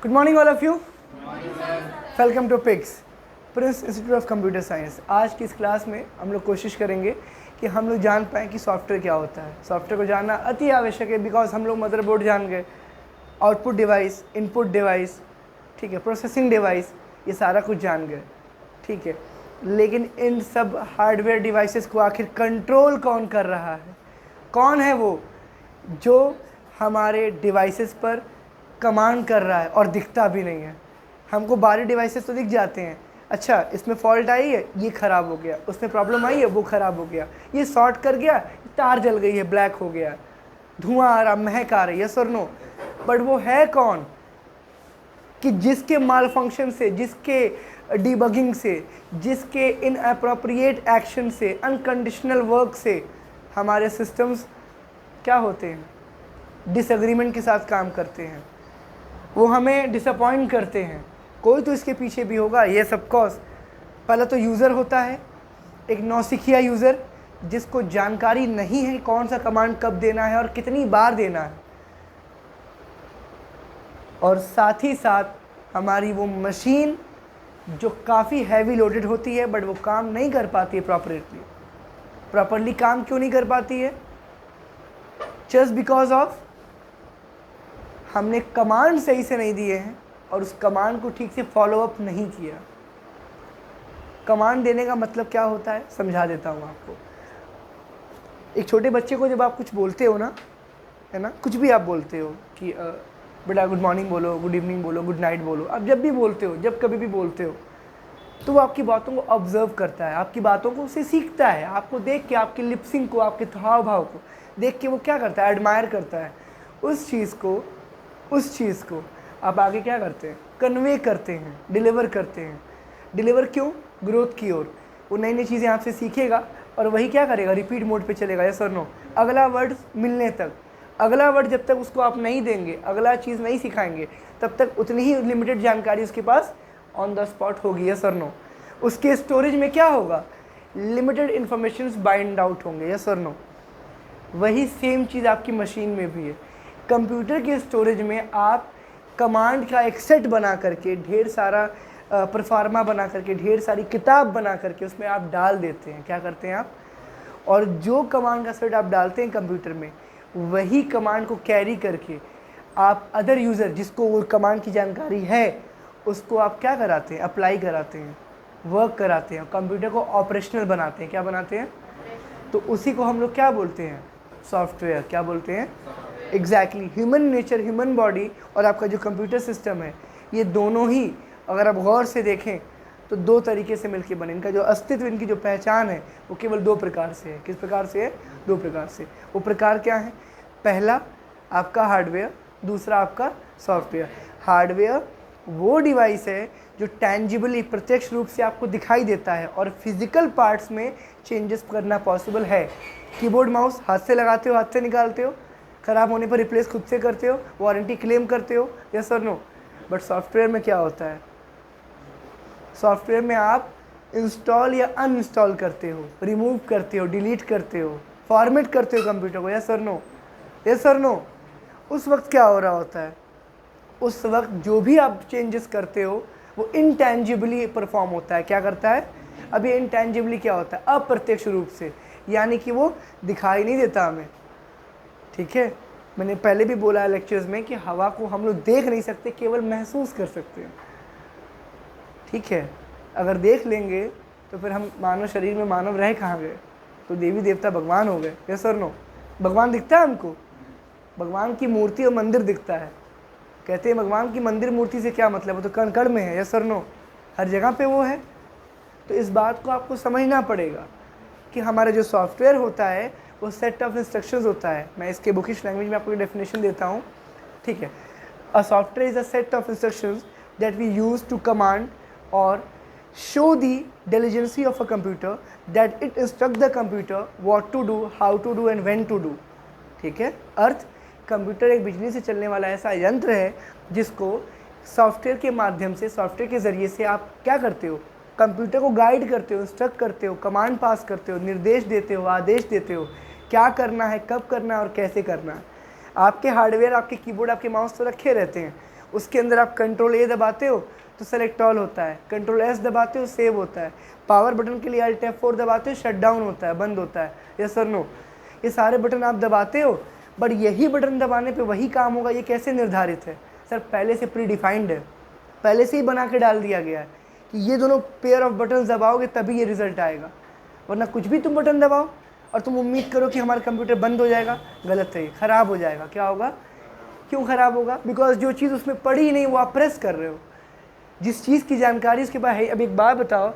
Good morning all of you. Welcome to pix prince institute of computer science. आज की इस class में हम लोग कोशिश करेंगे कि हम लोग जान पाएँ कि सॉफ्टवेयर क्या होता है। सॉफ्टवेयर को जानना अति आवश्यक है, बिकॉज हम लोग मदरबोर्ड जान गए, आउटपुट डिवाइस, इनपुट डिवाइस, ठीक है, प्रोसेसिंग डिवाइस, ये सारा कुछ जान गए, ठीक है। लेकिन इन सब हार्डवेयर डिवाइसेस को आखिर कंट्रोल कौन कर रहा है? कौन है वो जो हमारे डिवाइसेस पर कमांड कर रहा है और दिखता भी नहीं है? हमको बाहरी डिवाइसेस तो दिख जाते हैं, अच्छा इसमें फॉल्ट आई है, ये ख़राब हो गया, उसमें प्रॉब्लम आई है, वो ख़राब हो गया, ये शॉर्ट कर गया, तार जल गई है, ब्लैक हो गया, धुआं आ रहा, महक आ रही है, यस और नो। बट वो है कौन कि जिसके माल फंक्शन से, जिसके डीबगिंग से, जिसके इनअप्रोप्रिएट एक्शन से, अनकंडीशनल वर्क से हमारे सिस्टम्स क्या होते हैं? डिसएग्रीमेंट के साथ काम करते हैं, वो हमें डिसअपॉइंट करते हैं। कोई तो इसके पीछे भी होगा, ये सब कॉज। पहला तो यूज़र होता है, एक नौसिखिया यूज़र जिसको जानकारी नहीं है कौन सा कमांड कब देना है और कितनी बार देना है। और साथ ही साथ हमारी वो मशीन जो काफ़ी हैवी लोडेड होती है, बट वो काम नहीं कर पाती है प्रॉपरली काम क्यों नहीं कर पाती है? जस्ट बिकॉज ऑफ हमने कमांड सही से नहीं दिए हैं और उस कमांड को ठीक से फॉलो अप नहीं किया। कमांड देने का मतलब क्या होता है समझा देता हूँ आपको। एक छोटे बच्चे को जब आप कुछ बोलते हो ना, है ना, कुछ भी आप बोलते हो कि बेटा गुड मॉर्निंग बोलो, गुड इवनिंग बोलो, गुड नाइट बोलो, आप जब भी बोलते हो, जब कभी भी बोलते हो, तो वो आपकी बातों को ऑब्जर्व करता है, आपकी बातों को उसे सीखता है। आपको देख के, आपकी लिपसिंग को, आपके हाव भाव को देख के वो क्या करता है? एडमायर करता है। उस चीज़ को आप आगे क्या करते हैं? कन्वे करते हैं, डिलीवर करते हैं। डिलीवर क्यों? ग्रोथ की ओर। वो नई नई चीज़ें आपसे सीखेगा और वही क्या करेगा? रिपीट मोड पे चलेगा, यस और नो। अगला वर्ड मिलने तक, अगला वर्ड जब तक उसको आप नहीं देंगे, अगला चीज़ नहीं सिखाएंगे, तब तक उतनी ही लिमिटेड जानकारी उसके पास ऑन द स्पॉट होगी, यस और नो। उसके स्टोरेज में क्या होगा? लिमिटेड इन्फॉर्मेशन बाइंड आउट होंगे, यस और नो। वही सेम चीज़ आपकी मशीन में भी है। कंप्यूटर के स्टोरेज में आप कमांड का एक सेट बना करके, ढेर सारा परफार्मा बना करके, ढेर सारी किताब बना करके उसमें आप डाल देते हैं। क्या करते हैं आप? और जो कमांड का सेट आप डालते हैं कंप्यूटर में, वही कमांड को कैरी करके आप अदर यूज़र जिसको वो कमांड की जानकारी है, उसको आप क्या कराते हैं? अप्लाई कराते हैं, वर्क कराते हैं, कंप्यूटर को ऑपरेशनल बनाते हैं। क्या बनाते हैं? तो उसी को हम लोग क्या बोलते हैं? सॉफ्टवेयर। क्या बोलते हैं? Exactly. Human nature, human body और आपका जो कंप्यूटर सिस्टम है, ये दोनों ही अगर आप गौर से देखें तो दो तरीके से मिलके बने। इनका जो अस्तित्व, इनकी जो पहचान है, वो केवल दो प्रकार से है। किस प्रकार से है? दो प्रकार से। वो प्रकार क्या है? पहला आपका हार्डवेयर, दूसरा आपका सॉफ्टवेयर। हार्डवेयर वो डिवाइस है जो टेंजिबली, प्रत्यक्ष रूप से आपको दिखाई देता है और फिजिकल पार्ट्स में चेंजेस करना पॉसिबल है। कीबोर्ड माउस हाथ से लगाते हो, हाथ से निकालते हो, ख़राब होने पर रिप्लेस खुद से करते हो, वारंटी क्लेम करते हो, यस और नो। बट सॉफ्टवेयर में क्या होता है? सॉफ्टवेयर में आप इंस्टॉल या अनइंस्टॉल करते हो, रिमूव करते हो, डिलीट करते हो, फॉर्मेट करते हो कंप्यूटर को, यस और नो। यस और नो। उस वक्त क्या हो रहा होता है? उस वक्त जो भी आप चेंजेस करते हो वो इनटेंजिबली परफॉर्म होता है। क्या करता है? अभी इनटेंजिबली क्या होता है? अप्रत्यक्ष रूप से, यानी कि वो दिखाई नहीं देता हमें, ठीक है। मैंने पहले भी बोला है लेक्चर्स में कि हवा को हम लोग देख नहीं सकते, केवल महसूस कर सकते हैं, ठीक है। अगर देख लेंगे तो फिर हम मानव शरीर में मानव रह कहाँ गए? तो देवी देवता भगवान हो गए, यस और नो। भगवान दिखता है हमको? भगवान की मूर्ति और मंदिर दिखता है। कहते हैं भगवान की मंदिर मूर्ति से क्या मतलब? वो तो कण कण में है, यस और नो। हर जगह पे वो है। तो इस बात को आपको समझना पड़ेगा कि हमारा जो सॉफ्टवेयर होता है वो सेट ऑफ इंस्ट्रक्शंस होता है। मैं इसके बुकिश लैंग्वेज में आपको डेफिनेशन देता हूँ, ठीक है। A software is a set of instructions that we use to command और show the diligency of a computer that it instruct the computer what to do, how to do and when to do, ठीक है। अर्थ computer एक बिजली से चलने वाला ऐसा यंत्र है जिसको सॉफ्टवेयर के माध्यम से, सॉफ्टवेयर के ज़रिए से आप क्या करते हो? कंप्यूटर को गाइड करते हो, इंस्ट्रक्ट करते हो, कमांड पास करते हो, निर्देश देते हो, आदेश देते हो, क्या करना है, कब करना है और कैसे करना है। आपके हार्डवेयर, आपके कीबोर्ड, आपके माउस तो रखे रहते हैं, उसके अंदर आप कंट्रोल ए दबाते हो तो सेलेक्ट ऑल होता है, कंट्रोल एस दबाते हो सेव होता है, पावर बटन के लिए अल्ट F4 दबाते हो शट डाउन होता है, बंद होता है, यस और नो। ये सारे बटन आप दबाते हो, बट यही बटन दबाने पे वही काम होगा, ये कैसे निर्धारित है सर? पहले से प्री डिफाइंड है, पहले से ही बना के डाल दिया गया है कि ये दोनों पेयर ऑफ बटन दबाओगे तभी ये रिजल्ट आएगा, वरना कुछ भी तुम बटन दबाओ और तुम उम्मीद करो कि हमारा कंप्यूटर बंद हो जाएगा, गलत है, ख़राब हो जाएगा। क्या होगा? क्यों ख़राब होगा? बिकॉज जो चीज़ उसमें पड़ी ही नहीं वो आप प्रेस कर रहे हो। जिस चीज़ की जानकारी उसके पास है, अब एक बात बताओ,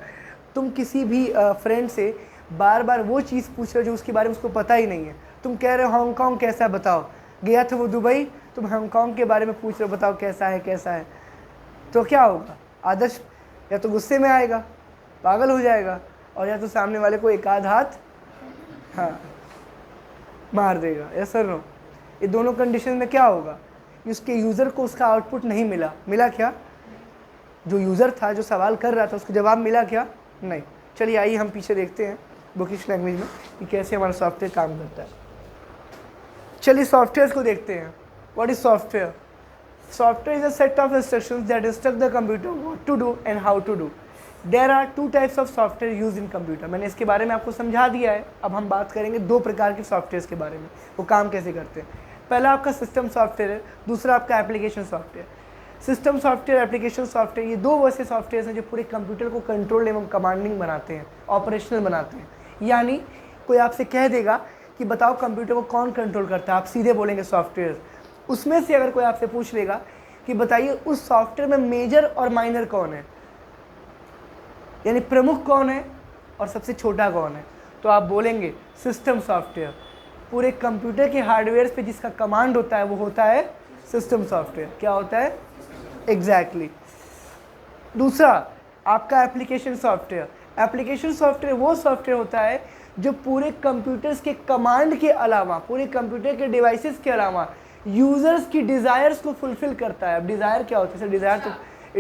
तुम किसी भी फ्रेंड से बार बार वो चीज़ पूछ रहे हो जो उसके बारे में उसको पता ही नहीं है। तुम कह रहे हो हांगकांग कैसा है बताओ, गया था वो दुबई, तुम हांगकांग के बारे में पूछ रहे हो बताओ कैसा है कैसा है, तो क्या होगा? आदर्श या तो गुस्से में आएगा, पागल हो जाएगा, और या तो सामने वाले को एक आध हाथ हाँ मार देगा, यस सर नो। ये दोनों कंडीशन में क्या होगा कि उसके यूज़र को उसका आउटपुट नहीं मिला। मिला क्या? जो यूज़र था जो सवाल कर रहा था उसको जवाब मिला क्या? नहीं। चलिए आइए हम पीछे देखते हैं बुकिश लैंग्वेज में कि कैसे हमारा सॉफ्टवेयर काम करता है। चलिए सॉफ्टवेयर को देखते हैं। What is software? Software is a set of instructions that instruct the computer what to do and how to do. There are two types of software use in computer. मैंने इसके बारे में आपको समझा दिया है। अब हम बात करेंगे दो प्रकार के सॉफ्टवेयर के बारे में, वो काम कैसे करते हैं। पहला आपका सिस्टम सॉफ्टवेयर है, दूसरा आपका application software. System software, application software, ये दो वैसे सॉफ्टवेयर हैं जो पूरे कंप्यूटर को कंट्रोल एवं कमांडिंग बनाते हैं, ऑपरेशनल बनाते हैं। यानी कोई आपसे कह देगा कि बताओ कंप्यूटर को कौन कंट्रोल करता है, आप सीधे बोलेंगे सॉफ्टवेयर। उसमें से अगर कोई आपसे पूछ लेगा कि बताइए उस सॉफ्टवेयर में मेजर और माइनर कौन है, यानी प्रमुख कौन है और सबसे छोटा कौन है, तो आप बोलेंगे सिस्टम सॉफ्टवेयर। पूरे कंप्यूटर के हार्डवेयर पे जिसका कमांड होता है वो होता है सिस्टम सॉफ्टवेयर। क्या होता है? एग्जैक्टली। दूसरा आपका एप्लीकेशन सॉफ्टवेयर। एप्लीकेशन सॉफ्टवेयर वो सॉफ्टवेयर होता है जो पूरे कंप्यूटर्स के कमांड के अलावा, पूरे कंप्यूटर के डिवाइसेस के अलावा यूजर्स की डिज़ायर्स को फुलफिल करता है। अब डिज़ायर क्या होती है सर?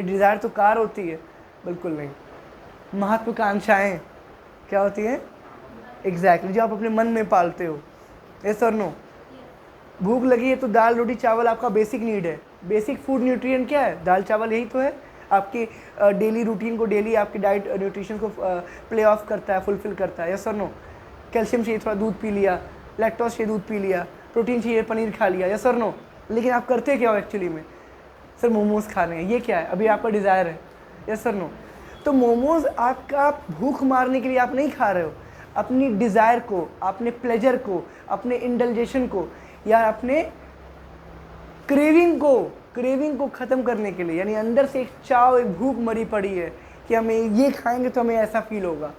डिज़ायर तो कार होती है, बिल्कुल नहीं। महत्वाकांक्षाएं क्या होती हैं? एग्जैक्टली, जो आप अपने मन में पालते हो, यस और नो। भूख लगी है तो दाल रोटी चावल आपका बेसिक नीड है। बेसिक फूड न्यूट्रिएंट क्या है? दाल चावल, यही तो है। आपकी डेली रूटीन को, डेली आपकी डाइट न्यूट्रिशन को प्ले ऑफ करता है, फुलफिल करता है, यस और नो। कैल्शियम चाहिए, थोड़ा दूध पी लिया, लैक्टोज चाहिए, दूध पी लिया, प्रोटीन चाहिए, पनीर खा लिया, यस और नो। लेकिन आप करते क्या हो एक्चुअली में? सर मोमोज़ खाने हैं, ये क्या है? अभी आपका डिज़ायर है, यस और नो। तो मोमोज़ आपका भूख मारने के लिए आप नहीं खा रहे हो, अपनी डिज़ायर को, अपने प्लेजर को, अपने इंडल्जेशन को या अपने क्रेविंग को ख़त्म करने के लिए, यानी अंदर से एक चाव, एक भूख मरी पड़ी है कि हमें ये खाएंगे तो हमें ऐसा फील होगा।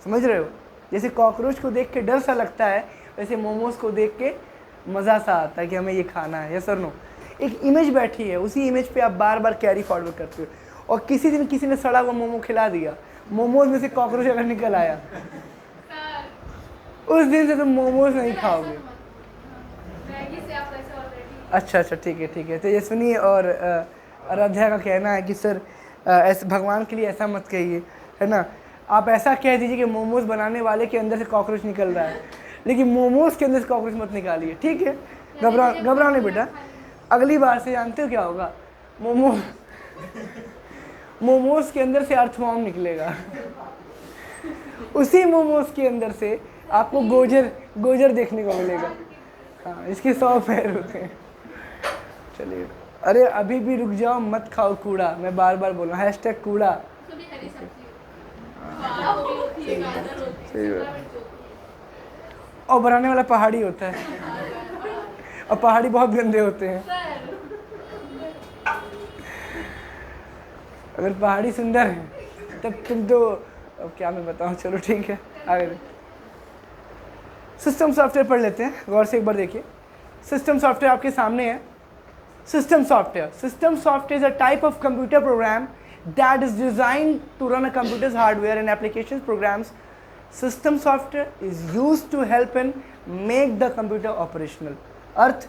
समझ रहे हो? जैसे कॉकरोच को देख के डर सा लगता है, वैसे मोमोज़ को देख के मज़ा सा आता है कि हमें ये खाना है, यस और नो। एक इमेज बैठी है, उसी इमेज पे आप बार बार कैरी फॉरवर्ड करते हो। और किसी दिन किसी ने सड़ा हुआ मोमो खिला दिया, मोमोज़ में से कॉकरोच अगर निकल आया, उस दिन से तुम मोमोज़ नहीं खाओगे। अच्छा, ठीक है। तो ये सुनिए, और आराध्या का कहना है कि सर ऐसे भगवान के लिए ऐसा मत कहिए, है ना। आप ऐसा कह दीजिए कि मोमोज़ बनाने वाले के अंदर से कॉकरोच निकल रहा है, लेकिन मोमोज़ के अंदर से कॉकरोच मत निकालिए, ठीक है। घबराओ नहीं बेटा, अगली बार से जानते हो क्या होगा? मोमोज़ के अंदर से अर्थवॉर्म निकलेगा। उसी मोमोज़ के अंदर से आपको गोजर देखने को मिलेगा। हाँ, इसके 100 पैर होते हैं। चलिए, अरे अभी भी रुक जाओ, मत खाओ कूड़ा, मैं बार बार बोल रहा हूँ, #कूड़ा। और बनाने वाला पहाड़ी होता है, और पहाड़ी बहुत गंदे होते हैं। अगर पहाड़ी सुंदर है तब तुम तो, अब क्या मैं बताऊँ, चलो ठीक है आगे। सिस्टम सॉफ्टवेयर पढ़ लेते हैं, गौर से एक बार देखिए। सिस्टम सॉफ्टवेयर आपके सामने है। System software is a type of computer program that is designed to run a computer's hardware and applications programs. System software is used to help and make the computer operational. अर्थ,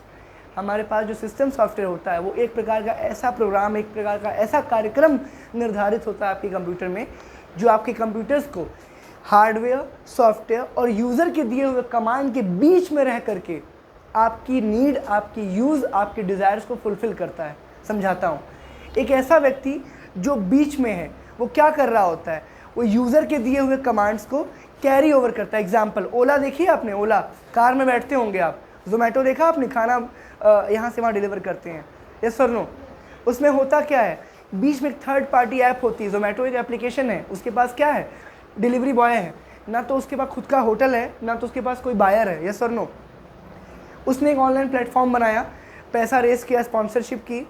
हमारे पास जो system software होता है वो एक प्रकार का ऐसा programme, एक प्रकार का ऐसा कार्यक्रम निर्धारित होता है आपके कंप्यूटर में, जो आपके कंप्यूटर्स को हार्डवेयर, सॉफ्टवेयर और यूज़र के दिए हुए कमांड के बीच में रह करके आपकी नीड, आपकी यूज़, आपके डिज़ायर्स को फुलफ़िल करता है। समझाता हूँ। एक ऐसा व्यक्ति जो बीच में है, वो क्या कर रहा होता है, वो यूज़र के दिए हुए कमांड्स को कैरी ओवर करता है। एग्जाम्पल, ओला देखिए आपने, ओला कार में बैठते होंगे आप। जोमेटो देखा आपने, खाना यहाँ से वहाँ डिलीवर करते हैं, यस और नो। उसमें होता क्या है, बीच में एक थर्ड पार्टी ऐप होती है। जोमेटो एक एप्लीकेशन है, उसके पास क्या है, डिलीवरी बॉय है, ना तो उसके पास खुद का होटल है, ना तो उसके पास कोई बायर है, यस और नो। उसने एक ऑनलाइन प्लेटफॉर्म बनाया, पैसा रेस किया, स्पॉन्सरशिप की,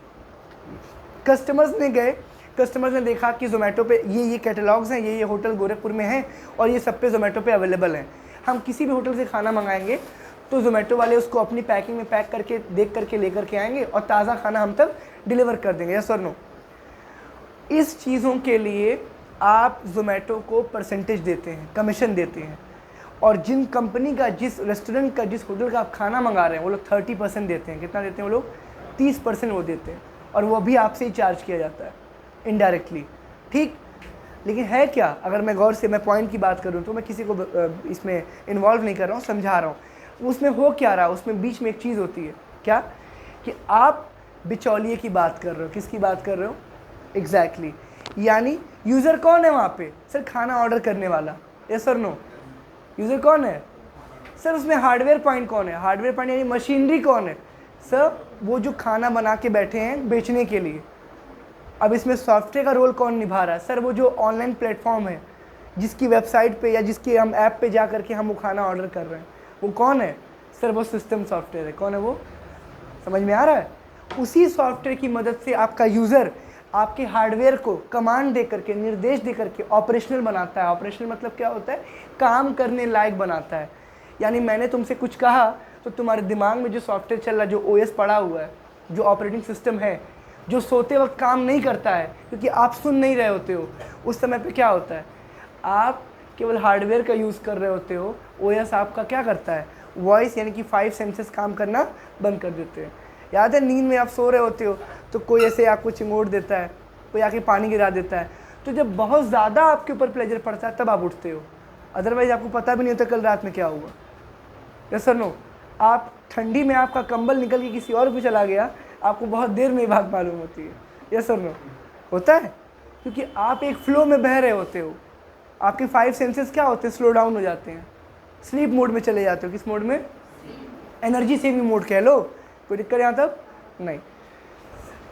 कस्टमर्स ने गए, कस्टमर्स ने देखा कि जोमेटो पे ये कैटलॉग्स हैं, ये होटल गोरखपुर में हैं और ये सब पे जोमेटो पे अवेलेबल हैं। हम किसी भी होटल से खाना मंगाएंगे तो जोमेटो वाले उसको अपनी पैकिंग में पैक करके देख करके लेकर के आएंगे और ताज़ा खाना हम तक डिलीवर कर देंगे, यस और नो। इस चीज़ों के लिए आप जोमेटो को परसेंटेज देते हैं, कमीशन देते हैं, और जिन कंपनी का, जिस रेस्टोरेंट का, जिस होटल का आप खाना मंगा रहे हैं, वो लोग 30% देते हैं। कितना देते हैं वो लोग? 30% वो देते हैं, और वो भी आपसे ही चार्ज किया जाता है इनडायरेक्टली, ठीक। लेकिन है क्या, अगर मैं गौर से मैं पॉइंट की बात करूं तो मैं किसी को इसमें इन्वॉल्व नहीं कर रहा हूं, समझा रहा हूं। उसमें हो क्या रहा है, उसमें बीच में एक चीज़ होती है, क्या कि आप बिचौलिए की बात कर रहे हो। किसकी बात कर रहे हो? एग्जैक्टली यानी यूज़र कौन है वहाँ पे? सर खाना ऑर्डर करने वाला, यस और नो। यूज़र कौन है सर? उसमें हार्डवेयर पॉइंट कौन है? हार्डवेयर पॉइंट यानी मशीनरी कौन है? सर वो जो खाना बना के बैठे हैं बेचने के लिए। अब इसमें सॉफ्टवेयर का रोल कौन निभा रहा है? सर वो जो ऑनलाइन प्लेटफॉर्म है, जिसकी वेबसाइट पे या जिसकी हम ऐप पे जा करके हम वो खाना ऑर्डर कर रहे हैं, वो कौन है? सर वो सिस्टम सॉफ्टवेयर है। कौन है वो? समझ में आ रहा है? उसी सॉफ्टवेयर की मदद से आपका यूज़र आपके हार्डवेयर को कमांड दे करके, निर्देश दे करके ऑपरेशनल बनाता है। ऑपरेशनल मतलब क्या होता है? काम करने लायक बनाता है। यानी मैंने तुमसे कुछ कहा तो तुम्हारे दिमाग में जो सॉफ्टवेयर चल रहा है, जो ओएस पड़ा हुआ है, जो ऑपरेटिंग सिस्टम है, जो सोते वक्त काम नहीं करता है क्योंकि आप सुन नहीं रहे होते हो, उस समय पे क्या होता है? आप केवल हार्डवेयर का यूज़ कर रहे होते हो। ओएस आपका क्या करता है? वॉइस यानी कि 5 सेंसेस काम करना बंद कर देते हैं। याद है, नींद में आप सो रहे होते हो तो कोई ऐसे आपको चिंगोड़ देता है, कोई आके पानी गिरा देता है, तो जब बहुत ज़्यादा आपके ऊपर प्लेजर पड़ता है तब आप उठते हो, अदरवाइज़ आपको पता भी नहीं होता कल रात में क्या हुआ, यस और नो। आप ठंडी में आपका कंबल निकल के किसी और पे चला गया, आपको बहुत देर में ये बात मालूम होती है, यस और नो। होता है क्योंकि आप एक फ्लो में बह रहे होते हो। आपके 5 सेंसेस क्या होते हैं? स्लो डाउन हो जाते हैं, स्लीप मोड में चले जाते हो। किस मोड में? एनर्जी सेविंग मोड कह लो। कोई दिक्कत यहाँ तक नहीं।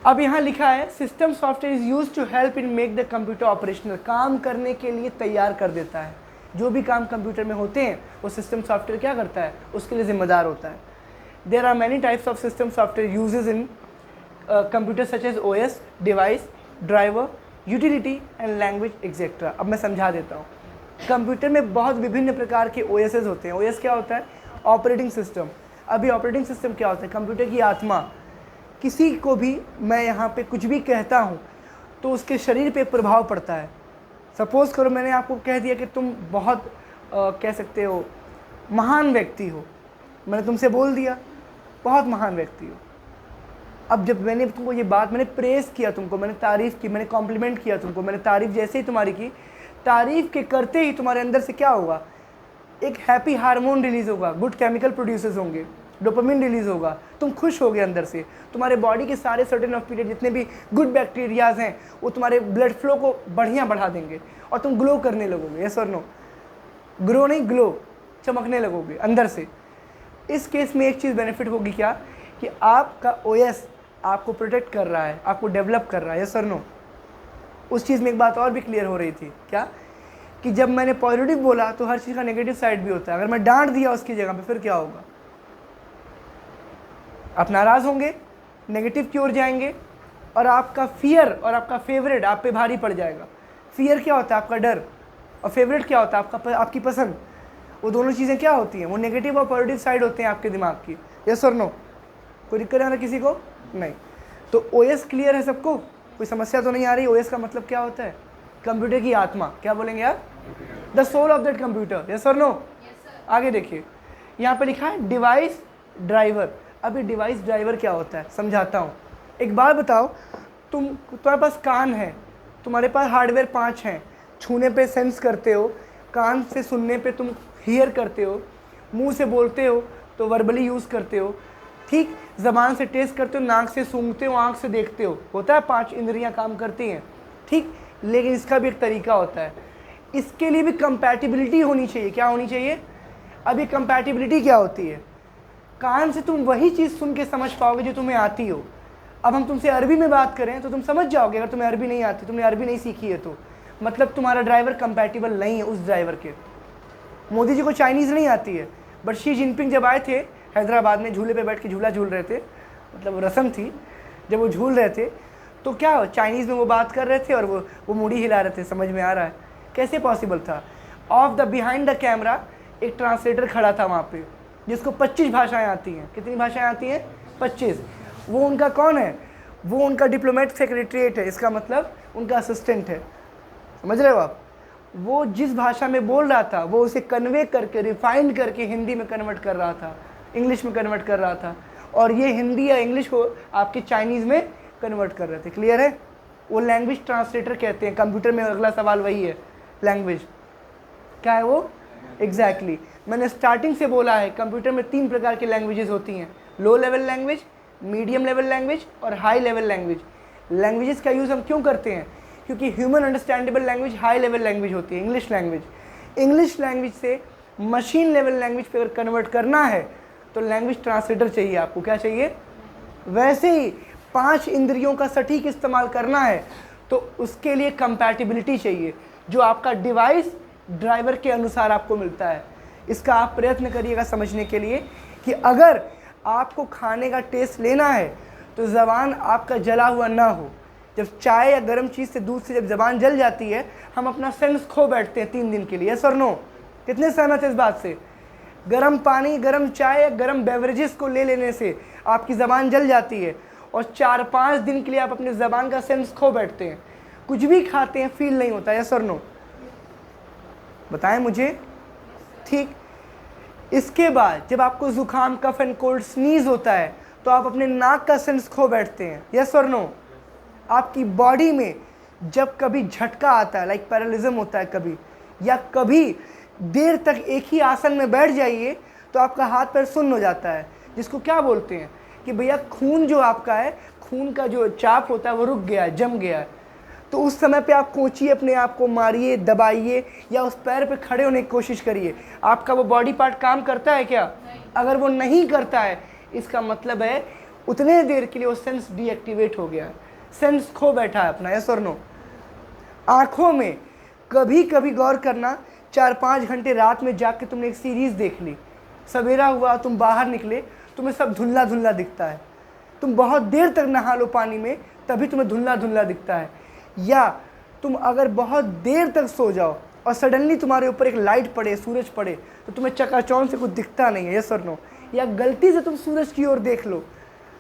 अब यहाँ लिखा है system software is use to help in make the computer operational. काम करने के लिए तैयार कर देता है। जो भी काम कंप्यूटर में होते हैं वो सिस्टम सॉफ्टवेयर क्या करता है? उसके लिए जिम्मेदार होता है। There are many types of system software usages in computer such as OS, device, driver, utility and language etcetera. अब मैं समझा देता हूँ। कंप्यूटर में बहुत विभिन्न प्रकार के ओएसएस होते हैं। ओएस क्या होता है? Operating system. अभी ऑपरेटिंग सिस्टम क्या होता है? कंप्यूटर की आत्मा। किसी को भी मैं यहाँ पे कुछ भी कहता हूँ तो उसके शरीर पे प्रभाव पड़ता है। सपोज़ करो मैंने आपको कह दिया कि तुम बहुत कह सकते हो महान व्यक्ति हो, मैंने तुमसे बोल दिया बहुत महान व्यक्ति हो। अब जब मैंने तुमको ये बात, मैंने प्रेस किया तुमको, मैंने तारीफ़ की, मैंने कॉम्प्लीमेंट किया तुमको, मैंने तारीफ़ जैसे ही तुम्हारी की, तारीफ़ के करते ही तुम्हारे अंदर से क्या होगा? एक हैप्पी हार्मोन रिलीज़ होगा, गुड केमिकल प्रोड्यूसेस होंगे, डोपामिन रिलीज़ होगा, तुम खुश हो गए अंदर से। तुम्हारे बॉडी के सारे सर्टेन ऑफ पीरियड जितने भी गुड बैक्टीरियाज हैं वो तुम्हारे ब्लड फ्लो को बढ़िया बढ़ा देंगे और तुम ग्लो करने लगोगे, यस और नो। ग्रो नहीं, ग्लो, चमकने लगोगे अंदर से। इस केस में एक चीज़ बेनिफिट होगी क्या? कि आपका ओएस आपको प्रोटेक्ट कर रहा है, आपको डेवलप कर रहा है, यस और नो। उस चीज़ में एक बात और भी क्लियर हो रही थी, क्या? कि जब मैंने पॉजिटिव बोला तो हर चीज़ का नेगेटिव साइड भी होता है। अगर मैं डांट दिया उसकी जगह पे फिर क्या होगा? आप नाराज़ होंगे, नेगेटिव की ओर जाएंगे और आपका फियर और आपका फेवरेट आप पे भारी पड़ जाएगा। फियर क्या होता है? आपका डर। और फेवरेट क्या होता है? आपकी पसंद। वो दोनों चीज़ें क्या होती हैं? वो नेगेटिव और पॉजिटिव साइड होते हैं आपके दिमाग की, यस और नो। कोई दिक्कत है ना किसी को? नहीं। तो ओएस क्लियर है सबको? कोई समस्या तो नहीं आ रही? ओएस का मतलब क्या होता है? कंप्यूटर की आत्मा। क्या बोलेंगे आप? The soul of that computer, yes और नो। आगे देखिए, यहाँ पे लिखा है डिवाइस ड्राइवर। अब ये डिवाइस ड्राइवर क्या होता है समझाता हूँ। एक बात बताओ, तुम्हारे पास कान है, तुम्हारे पास हार्डवेयर 5 हैं, छूने पे सेंस करते हो, कान से सुनने पे तुम हियर करते हो, मुंह से बोलते हो तो वर्बली यूज़ करते हो, ठीक, ज़बान से टेस्ट करते हो, नाक से सूंघते हो, आँख से देखते हो, होता है 5 इंद्रियां काम करती हैं, ठीक। लेकिन इसका भी एक तरीका होता है, इसके लिए भी कंपैटिबिलिटी होनी चाहिए। क्या होनी चाहिए? अब ये कंपैटिबिलिटी क्या होती है? कान से तुम वही चीज़ सुन के समझ पाओगे जो तुम्हें आती हो। अब हम तुमसे अरबी में बात करें तो तुम समझ जाओगे, अगर तुम्हें अरबी नहीं आती, तुमने अरबी नहीं सीखी है तो मतलब तुम्हारा ड्राइवर कंपैटिबल नहीं है उस ड्राइवर के। मोदी जी को चाइनीज़ नहीं आती है, बट शी जिनपिंग जब आए थे हैदराबाद में, झूले पे बैठ के झूला झूल रहे थे, मतलब रस्म थी, जब वो झूल रहे थे तो क्या चाइनीज़ में वो बात कर रहे थे और वो मुड़ी हिला रहे थे। समझ में आ रहा है कैसे पॉसिबल था? Of the behind the camera एक ट्रांसलेटर खड़ा था वहाँ पे, जिसको 25 भाषाएं आती हैं। कितनी भाषाएं आती हैं? 25। वो उनका कौन है? वो उनका डिप्लोमेट सेक्रेटरीट है, इसका मतलब उनका असिस्टेंट है। समझ रहे हो आप? वो जिस भाषा में बोल रहा था वो उसे कन्वे करके, रिफाइंड करके हिंदी में कन्वर्ट कर रहा था, इंग्लिश में कन्वर्ट कर रहा था, और ये हिंदी या इंग्लिश को आपके चाइनीज़ में कन्वर्ट कर रहे थे। क्लियर है? वो लैंग्वेज ट्रांसलेटर कहते हैं। कंप्यूटर में अगला सवाल वही है, लैंग्वेज क्या है वो? एग्जैक्टली मैंने स्टार्टिंग से बोला है, कंप्यूटर में 3 प्रकार की लैंग्वेजेस होती हैं, low level language, medium level language और हाई लेवल लैंग्वेज। लैंग्वेजेस का यूज़ हम क्यों करते हैं? क्योंकि human understandable language high level language होती है, इंग्लिश लैंग्वेज। इंग्लिश लैंग्वेज से मशीन लेवल लैंग्वेज पे अगर कन्वर्ट करना है तो लैंग्वेज ट्रांसलेटर चाहिए आपको। क्या चाहिए? वैसे ही 5 इंद्रियों का सटीक इस्तेमाल करना है तो उसके लिए कंपैटिबिलिटी चाहिए, जो आपका डिवाइस ड्राइवर के अनुसार आपको मिलता है। इसका आप प्रयत्न करिएगा समझने के लिए कि अगर आपको खाने का टेस्ट लेना है तो ज़बान आपका जला हुआ ना हो। जब चाय या गर्म चीज़ से, दूध से जब ज़बान जल जाती है, हम अपना सेंस खो बैठते हैं 3 दिन के लिए। यस और नो? कितने सहमत है इस बात से? गर्म पानी, गर्म चाय या गर्म बेवरेजेस को ले लेने से आपकी ज़बान जल जाती है और 4-5 दिन के लिए आप अपनी ज़बान का सेंस खो बैठते हैं। कुछ भी खाते हैं फील नहीं होता। यस और नो? बताएं मुझे। ठीक, इसके बाद जब आपको ज़ुकाम, कफ एंड कोल्ड, स्नीज होता है तो आप अपने नाक का सेंस खो बैठते हैं। यस और नो? आपकी बॉडी में जब कभी झटका आता है, लाइक पैरालिज्म होता है कभी, या कभी देर तक एक ही आसन में बैठ जाइए तो आपका हाथ पैर सुन्न हो जाता है, जिसको क्या बोलते हैं कि भैया खून जो आपका है, खून का जो चाप होता है वो रुक गया है, जम गया है। तो उस समय पे आप कोचिए, अपने आप को मारिए, दबाइए, या उस पैर पे खड़े होने की कोशिश करिए। आपका वो बॉडी पार्ट काम करता है क्या? अगर वो नहीं करता है, इसका मतलब है उतने देर के लिए वो सेंस डीएक्टिवेट हो गया है, सेंस खो बैठा है अपना। यस और नो? आँखों में कभी कभी गौर करना, 4-5 घंटे रात में जाग के तुमने एक सीरीज़ देख ली, सवेरा हुआ तुम बाहर निकले, तुम्हें सब धुंधला धुंधला दिखता है। तुम बहुत देर तक नहा लो पानी में, तभी तुम्हें धुंधला धुंधला दिखता है। या तुम अगर बहुत देर तक सो जाओ और सडनली तुम्हारे ऊपर एक लाइट पड़े, सूरज पड़े, तो तुम्हें चकाचौंध से कुछ दिखता नहीं है। यस और नो? या गलती से तुम सूरज की ओर देख लो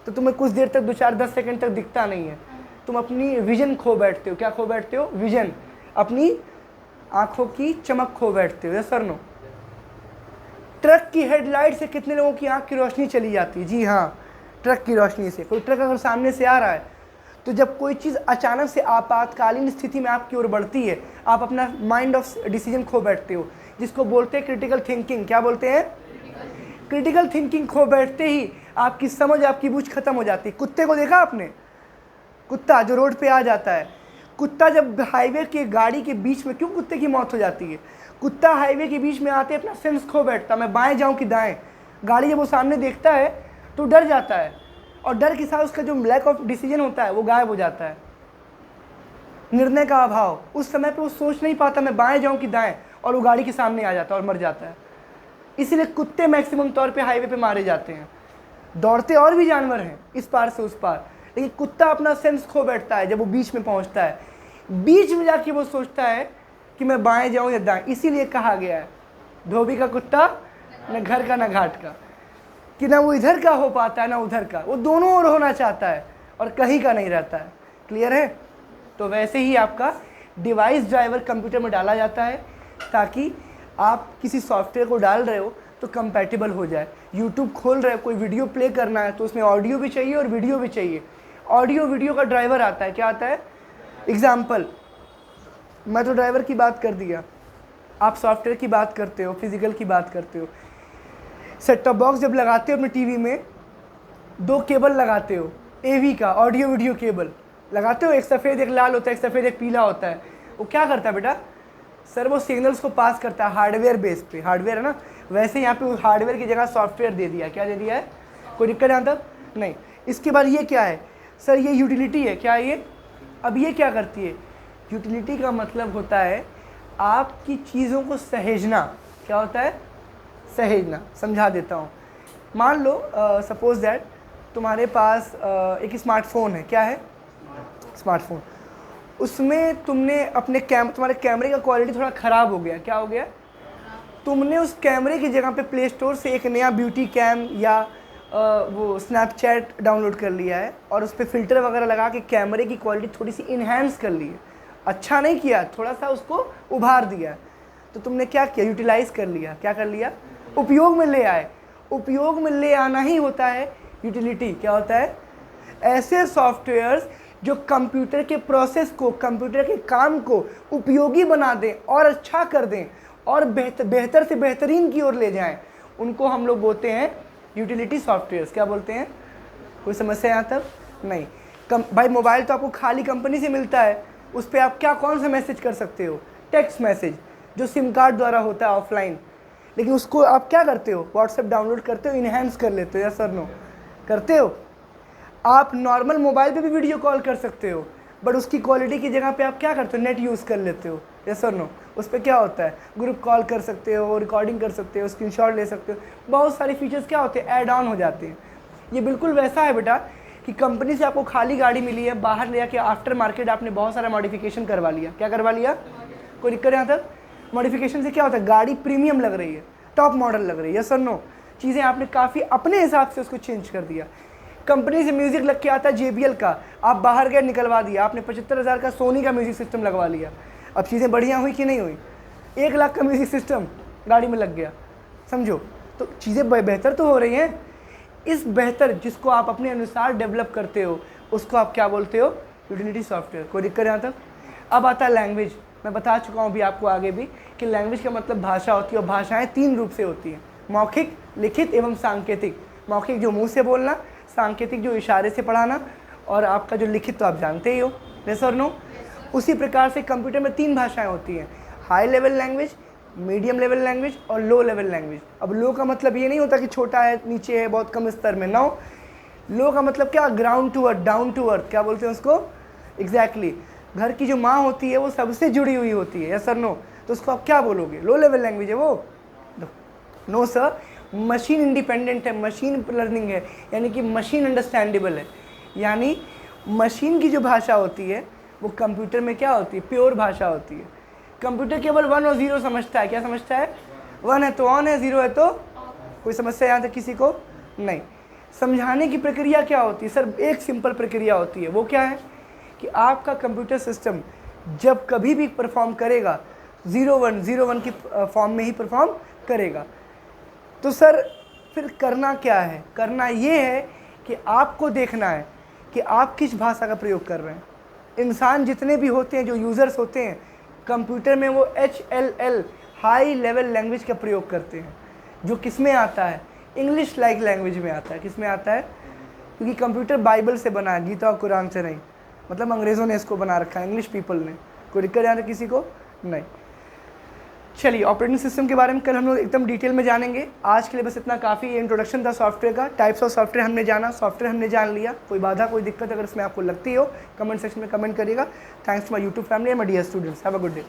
तो तुम्हें कुछ देर तक, 2-4-10 सेकंड तक दिखता नहीं है। तुम अपनी विजन खो बैठते हो। क्या खो बैठते हो? विजन, अपनी आंखों की चमक खो बैठते हो। यस और नो? ट्रक की हेडलाइट से कितने लोगों की आंख की रोशनी चली जाती है? जी हाँ, ट्रक की रोशनी से। कोई ट्रक अगर सामने से आ रहा है तो जब कोई चीज़ अचानक से आपातकालीन स्थिति में आपकी ओर बढ़ती है, आप अपना माइंड ऑफ डिसीजन खो बैठते हो, जिसको बोलते हैं क्रिटिकल थिंकिंग। क्या बोलते हैं? क्रिटिकल थिंकिंग खो बैठते ही आपकी समझ, आपकी बूझ खत्म हो जाती है। कुत्ते को देखा आपने? कुत्ता जो रोड पे आ जाता है, कुत्ता जब हाईवे के गाड़ी के बीच में, क्यों कुत्ते की मौत हो जाती है? कुत्ता हाईवे के बीच में आते अपना सेंस खो बैठता, मैं बाएं जाऊं कि दाएं। गाड़ी जब वो सामने देखता है तो डर जाता है, और डर के साथ उसका जो लैक ऑफ डिसीजन होता है वो गायब हो जाता है, निर्णय का अभाव। उस समय पे वो सोच नहीं पाता मैं बाएं जाऊं कि दाएं, और वो गाड़ी के सामने आ जाता है और मर जाता है। इसीलिए कुत्ते मैक्सिमम तौर पे हाईवे पे मारे जाते हैं। दौड़ते और भी जानवर हैं इस पार से उस पार, लेकिन कुत्ता अपना सेंस खो बैठता है जब वो बीच में पहुंचता है। बीच में जाके वो सोचता है कि मैं बाएं जाऊं या दाएं। इसीलिए कहा गया है धोबी का कुत्ता न घर का न घाट का, कि ना वो इधर का हो पाता है ना उधर का, वो दोनों ओर होना चाहता है और कहीं का नहीं रहता है। क्लियर है? तो वैसे ही आपका डिवाइस ड्राइवर कंप्यूटर में डाला जाता है ताकि आप किसी सॉफ्टवेयर को डाल रहे हो तो कंपैटिबल हो जाए। यूट्यूब खोल रहे हो, कोई वीडियो प्ले करना है तो उसमें ऑडियो भी चाहिए और वीडियो भी चाहिए। ऑडियो वीडियो का ड्राइवर आता है। क्या आता है? एग्जाम्पल, मैं तो ड्राइवर की बात कर दिया, आप सॉफ्टवेयर की बात करते हो, फिजिकल की बात करते हो। सेट टॉप बॉक्स जब लगाते हो अपने टीवी में 2 केबल लगाते हो, AV का ऑडियो वीडियो केबल लगाते हो, एक सफ़ेद एक लाल होता है, एक सफ़ेद एक पीला होता है। वो क्या करता है बेटा? सर वो सिग्नल्स को पास करता है हार्डवेयर बेस पे, हार्डवेयर है ना, वैसे यहाँ पे उस हार्डवेयर की जगह सॉफ्टवेयर दे दिया। क्या दे दिया है? कोई दिक्कत यहाँ तक नहीं। इसके बाद ये क्या है? सर ये यूटिलिटी है। क्या है ये? अब ये क्या करती है? यूटिलिटी का मतलब होता है आपकी चीज़ों को सहेजना। क्या होता है? सहेजना। समझा देता हूँ। मान लो सपोज दैट तुम्हारे पास एक स्मार्टफोन है। क्या है? स्मार्टफोन। उसमें तुमने अपने तुम्हारे कैमरे का क्वालिटी थोड़ा ख़राब हो गया। क्या हो गया? तुमने उस कैमरे की जगह पे प्ले स्टोर से एक नया ब्यूटी कैम या वो स्नैपचैट डाउनलोड कर लिया है और उस पर फ़िल्टर वगैरह लगा के कैमरे की क्वालिटी थोड़ी सी इन्हेंस कर ली है। अच्छा नहीं किया, थोड़ा सा उसको उभार दिया। तो तुमने क्या किया? यूटिलाइज़ कर लिया। क्या कर लिया? उपयोग में ले आए। उपयोग में ले आना ही होता है यूटिलिटी। क्या होता है? ऐसे सॉफ्टवेयर्स जो कंप्यूटर के प्रोसेस को, कंप्यूटर के काम को उपयोगी बना दें और अच्छा कर दें और बेहतर से बेहतरीन की ओर ले जाएं, उनको हम लोग बोलते हैं यूटिलिटी सॉफ्टवेयर्स। क्या बोलते हैं? कोई समस्या यहाँ तक नहीं? भाई मोबाइल तो आपको खाली कंपनी से मिलता है, उस पर आप क्या कौन सा मैसेज कर सकते हो? टेक्स्ट मैसेज, जो सिम कार्ड द्वारा होता है ऑफलाइन। लेकिन उसको आप क्या करते हो? व्हाट्सएप डाउनलोड करते हो, इन्हेंस कर लेते हो। या सर नो करते हो? आप नॉर्मल मोबाइल पे भी वीडियो कॉल कर सकते हो, बट उसकी क्वालिटी की जगह पे आप क्या करते हो? नेट यूज़ कर लेते हो। यस और नो? उस पर क्या होता है? ग्रुप कॉल कर सकते हो, रिकॉर्डिंग कर सकते हो, स्क्रीनशॉट ले सकते हो, बहुत सारे फीचर्स क्या होते हैं? ऐड ऑन हो जाते हैं। ये बिल्कुल वैसा है बेटा कि कंपनी से आपको खाली गाड़ी मिली है, बाहर ले आके आफ्टर मार्केट आपने बहुत सारा मॉडिफिकेशन करवा लिया। क्या करवा लिया? कोई दिक्कत यहाँ तक? मॉडिफिकेशन से क्या होता है? गाड़ी प्रीमियम लग रही है, टॉप मॉडल लग रही है। यस और नो? चीज़ें आपने काफ़ी अपने हिसाब से उसको चेंज कर दिया। कंपनी से म्यूज़िक लग के आता है JBL का, आप बाहर गए निकलवा दिया, आपने 75,000 का सोनी का म्यूज़िक सिस्टम लगवा लिया। अब चीज़ें बढ़िया हुई कि नहीं हुई? 1 लाख का म्यूज़िक सिस्टम गाड़ी में लग गया। समझो, तो चीज़ें बेहतर तो हो रही हैं। इस बेहतर जिसको आप अपने अनुसार डेवलप करते हो, उसको आप क्या बोलते हो? Utility software. कोई दिक्कत यहाँ तक? अब आता है लैंग्वेज। मैं बता चुका हूँ अभी आपको आगे भी कि लैंग्वेज का मतलब भाषा होती है, और भाषाएँ 3 रूप से होती हैं: मौखिक, लिखित एवं सांकेतिक। मौखिक जो मुँह से बोलना, सांकेतिक जो इशारे से पढ़ाना, और आपका जो लिखित तो आप जानते ही हो। यस और नो? उसी प्रकार से कंप्यूटर में 3 भाषाएं होती हैं: high level language, medium level language और लो लेवल लैंग्वेज। अब लो का मतलब ये नहीं होता कि छोटा है, नीचे है, बहुत कम स्तर में। नो, लो का मतलब क्या? Ground to earth, down to earth. क्या बोलते हैं उसको? एग्जैक्टली। घर की जो माँ होती है वो सबसे जुड़ी हुई होती है। यस और नो? तो उसको आप क्या बोलोगे? लो लेवल लैंग्वेज है वो? नो सर, मशीन इंडिपेंडेंट है, मशीन लर्निंग है, यानी कि मशीन अंडरस्टैंडेबल है। यानी मशीन की जो भाषा होती है वो कंप्यूटर में क्या होती है? प्योर भाषा होती है। कंप्यूटर केवल 1 और 0 समझता है। क्या समझता है? 1 है तो ऑन है, 0 है तो? कोई समस्या यहाँ तक किसी को नहीं? समझाने की प्रक्रिया क्या होती है? सर एक सिंपल प्रक्रिया होती है। वो क्या है? कि आपका कंप्यूटर सिस्टम जब कभी भी परफॉर्म करेगा 01 की फॉर्म में ही परफॉर्म करेगा। तो सर फिर करना क्या है? करना ये है कि आपको देखना है कि आप किस भाषा का प्रयोग कर रहे हैं। इंसान जितने भी होते हैं, जो यूज़र्स होते हैं कंप्यूटर में, वो HLL हाई लेवल लैंग्वेज का प्रयोग करते हैं, जो किस में आता है? इंग्लिश लाइक लैंग्वेज में आता है। किस में आता है? क्योंकि कंप्यूटर बाइबल से बना है, गीता और कुरान से नहीं। मतलब अंग्रेज़ों ने इसको बना रखा है, इंग्लिश पीपल ने। कोई दिक्कत यहाँ किसी को नहीं? चलिए, ऑपरेटिंग सिस्टम के बारे में कल हम लोग एकदम डिटेल में जानेंगे। आज के लिए बस इतना काफ़ी। इंट्रोडक्शन था सॉफ्टवेयर का, टाइप्स ऑफ सॉफ्टवेयर हमने जाना, सॉफ्टवेयर हमने जान लिया। कोई बाधा, कोई दिक्कत अगर इसमें आपको लगती हो, कमेंट सेक्शन में कमेंट करिएगा। Thanks to my YouTube family and my dear students. Have a good day.